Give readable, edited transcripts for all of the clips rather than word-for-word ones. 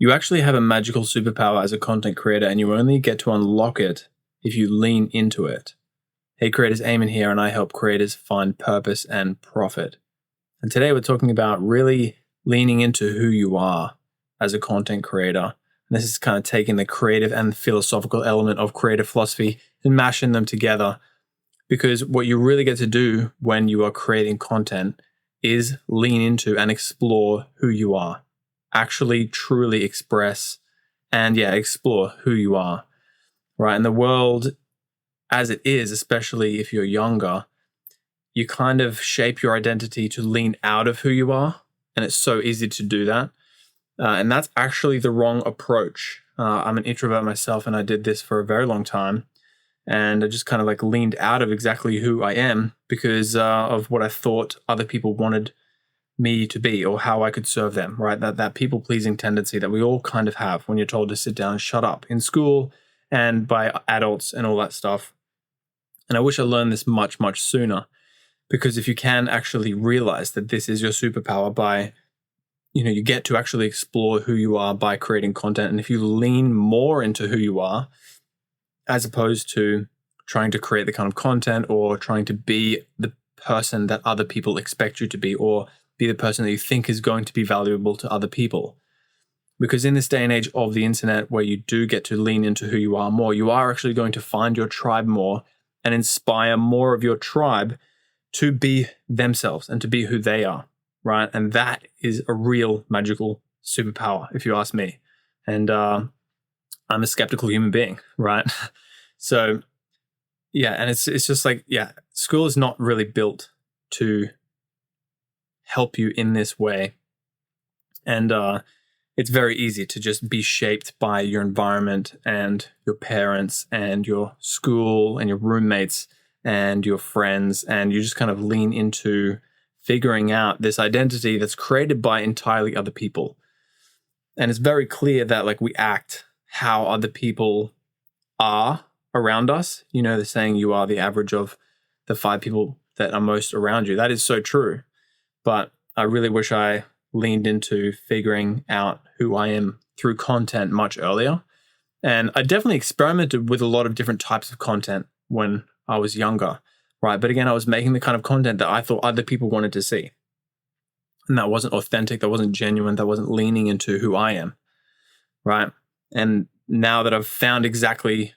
You actually have a magical superpower as a content creator, and you only get to unlock it if you lean into it. Hey creators, Aimon here, and I help creators find purpose and profit. And today we're talking about really leaning into who you are as a content creator. And this is kind of taking the creative and philosophical element of creative philosophy and mashing them together. Because what you really get to do when you are creating content is lean into and explore who you are. Actually, truly express and explore who you are, right? In the world as it is, especially if you're younger, you kind of shape your identity to lean out of who you are. And it's so easy to do that. And that's actually the wrong approach. I'm an introvert myself, and I did this for a very long time. And I just kind of like leaned out of exactly who I am because of what I thought other people wanted me to be or how I could serve them, right? That people-pleasing tendency that we all kind of have when you're told to sit down and shut up in school and by adults and all that stuff. And I wish I learned this much, much sooner, because if you can actually realize that this is your superpower by, you get to actually explore who you are by creating content. And if you lean more into who you are, as opposed to trying to create the kind of content or trying to be the person that other people expect you to be, or be the person that you think is going to be valuable to other people. Because in this day and age of the internet, where you do get to lean into who you are more, you are actually going to find your tribe more and inspire more of your tribe to be themselves and to be who they are, right? And that is a real magical superpower, if you ask me. And I'm a skeptical human being, right? So, and it's just like, school is not really built to help you in this way. And it's very easy to just be shaped by your environment and your parents and your school and your roommates and your friends. And you just kind of lean into figuring out this identity that's created by entirely other people. And it's very clear that like we act how other people are around us. The saying, you are the average of the 5 people that are most around you. That is so true. But I really wish I leaned into figuring out who I am through content much earlier. And I definitely experimented with a lot of different types of content when I was younger, right? But again, I was making the kind of content that I thought other people wanted to see. And that wasn't authentic, that wasn't genuine, that wasn't leaning into who I am, right? And now that I've found exactly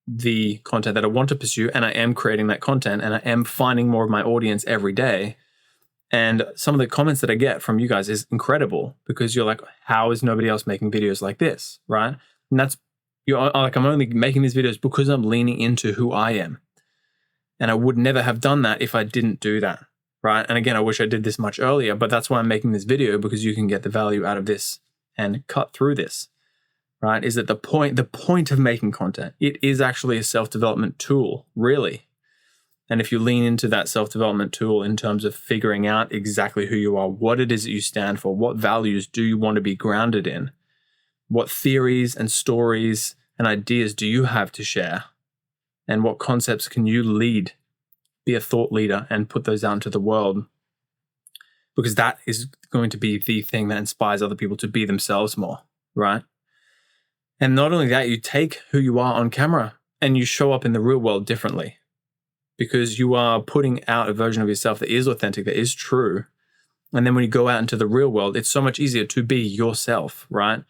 the content that I want to pursue, and I am creating that content, and I am finding more of my audience every day, and some of the comments that I get from you guys is incredible, because you're like, how is nobody else making videos like this, right? And that's, I'm only making these videos because I'm leaning into who I am. And I would never have done that if I didn't do that, right? And again, I wish I did this much earlier, but that's why I'm making this video, because you can get the value out of this and cut through this, right? Is that the point of making content? It is actually a self-development tool, really. And if you lean into that self-development tool in terms of figuring out exactly who you are, what it is that you stand for, what values do you want to be grounded in, what theories and stories and ideas do you have to share, and what concepts can you lead, be a thought leader and put those out into the world, because that is going to be the thing that inspires other people to be themselves more, right? And not only that, you take who you are on camera and you show up in the real world differently, because you are putting out a version of yourself that is authentic, that is true. And then when you go out into the real world, it's so much easier to be yourself, right?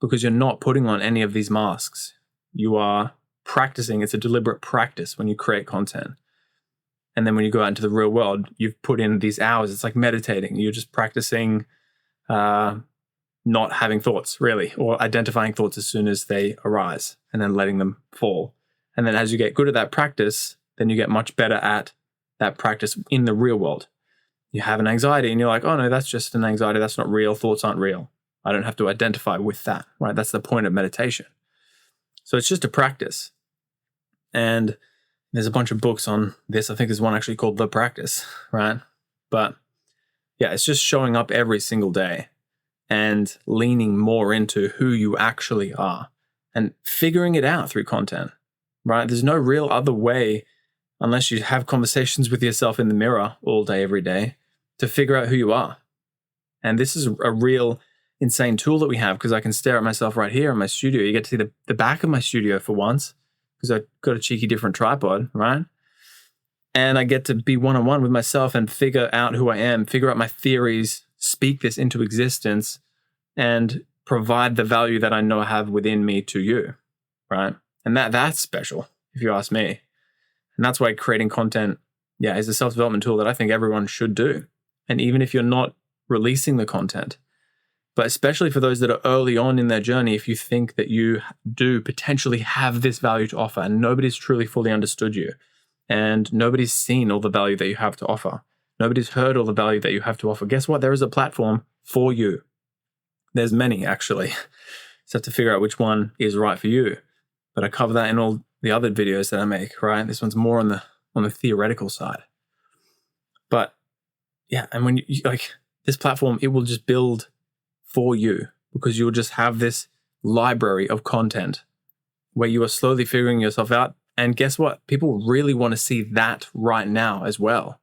Because you're not putting on any of these masks. You are practicing. It's a deliberate practice when you create content. And then when you go out into the real world, you've put in these hours. It's like meditating. You're just practicing not having thoughts, really, or identifying thoughts as soon as they arise and then letting them fall. And then as you get good at that practice, then you get much better at that practice in the real world. You have an anxiety and you're like, oh no, that's just an anxiety. That's not real. Thoughts aren't real. I don't have to identify with that, right? That's the point of meditation. So it's just a practice. And there's a bunch of books on this. I think there's one actually called The Practice, right? But it's just showing up every single day and leaning more into who you actually are and figuring it out through content, right? There's no real other way, unless you have conversations with yourself in the mirror all day, every day, to figure out who you are. And this is a real insane tool that we have, because I can stare at myself right here in my studio. You get to see the back of my studio for once, because I've got a cheeky different tripod, right? And I get to be one-on-one with myself and figure out who I am, figure out my theories, speak this into existence, and provide the value that I know I have within me to you, right? And that's special, if you ask me. And that's why creating content, is a self-development tool that I think everyone should do. And even if you're not releasing the content, but especially for those that are early on in their journey, if you think that you do potentially have this value to offer and nobody's truly fully understood you, and nobody's seen all the value that you have to offer, nobody's heard all the value that you have to offer, guess what? There is a platform for you. There's many, actually. Just have to figure out which one is right for you. But I cover that in all the other videos that I make, right? This one's more on the theoretical side. But yeah, and when you like this platform, it will just build for you, because you'll just have this library of content where you are slowly figuring yourself out. And guess what? People really want to see that right now as well.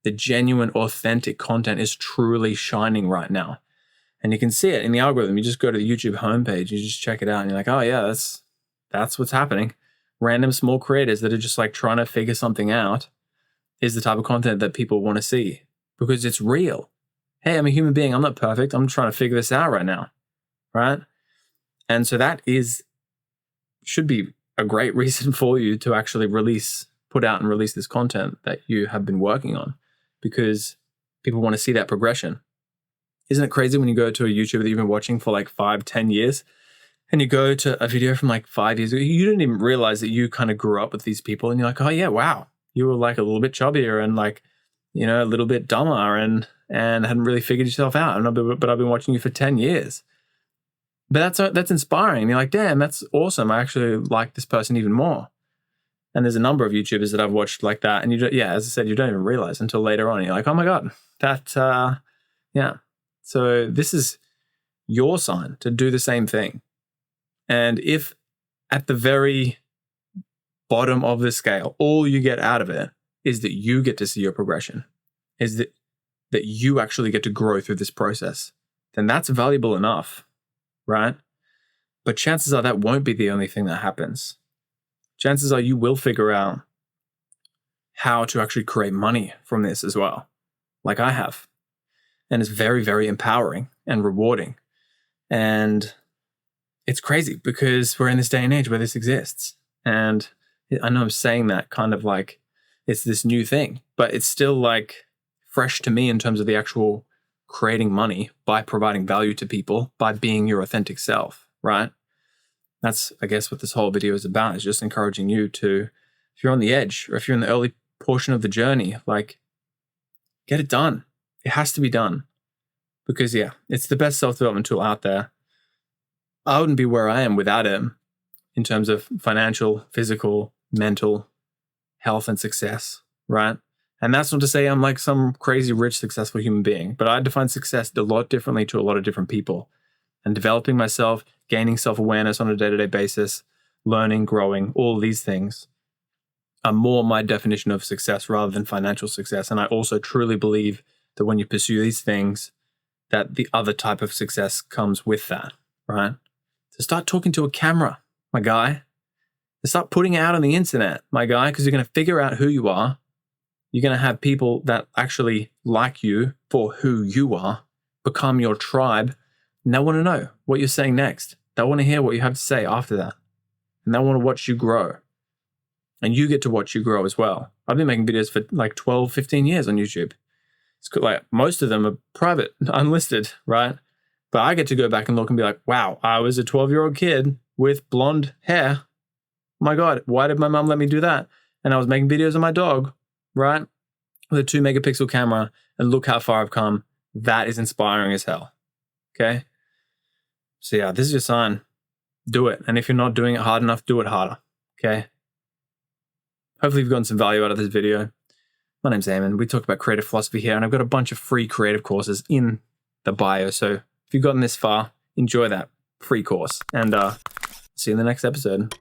The genuine, authentic content is truly shining right now. And you can see it in the algorithm. You just go to the YouTube homepage, you just check it out, and you're like, oh yeah, that's what's happening. Random small creators that are just like trying to figure something out is the type of content that people want to see, because it's real. Hey, I'm a human being. I'm not perfect. I'm trying to figure this out right now, right? And so that should be a great reason for you to actually put out and release this content that you have been working on, because people want to see that progression. Isn't it crazy when you go to a YouTuber that you've been watching for like 5-10 years, and you go to a video from like 5 years ago, you didn't even realize that you kind of grew up with these people, and you're like, oh yeah, wow, you were like a little bit chubbier and like, a little bit dumber and hadn't really figured yourself out. But I've been watching you for 10 years. But that's inspiring. And you're like, damn, that's awesome. I actually like this person even more. And there's a number of YouTubers that I've watched like that. And as I said, you don't even realize until later on. You're like, oh my God, yeah. So this is your sign to do the same thing. And if at the very bottom of the scale, all you get out of it is that you get to see your progression, is that you actually get to grow through this process, then that's valuable enough, right? But chances are that won't be the only thing that happens. Chances are you will figure out how to actually create money from this as well, like I have. And it's very, very empowering and rewarding. And it's crazy because we're in this day and age where this exists. And I know I'm saying that kind of like it's this new thing, but it's still like fresh to me in terms of the actual creating money by providing value to people, by being your authentic self, right? That's, I guess, what this whole video is about, is just encouraging you to, if you're on the edge or if you're in the early portion of the journey, like, get it done. It has to be done, because it's the best self-development tool out there. I wouldn't be where I am without it in terms of financial, physical, mental health and success, right? And that's not to say I'm like some crazy rich, successful human being, but I define success a lot differently to a lot of different people. And developing myself, gaining self-awareness on a day-to-day basis, learning, growing, all these things are more my definition of success rather than financial success. And I also truly believe that when you pursue these things, that the other type of success comes with that, right? So start talking to a camera, my guy. Start putting it out on the internet, my guy, because you're going to figure out who you are. You're going to have people that actually like you for who you are, become your tribe, and they want to know what you're saying next. They want to hear what you have to say after that. And they want to watch you grow. And you get to watch you grow as well. I've been making videos for like 12, 15 years on YouTube. It's cool. Like most of them are private, unlisted, right? But I get to go back and look and be like, wow, I was a 12-year-old kid with blonde hair. My God, why did my mom let me do that? And I was making videos of my dog, right? With a 2-megapixel camera, and look how far I've come. That is inspiring as hell. Okay? So yeah, this is your sign. Do it. And if you're not doing it hard enough, do it harder. Okay? Hopefully you've gotten some value out of this video. My name's Aimon. We talk about creative philosophy here, and I've got a bunch of free creative courses in the bio. So if you've gotten this far, enjoy that free course. And see you in the next episode.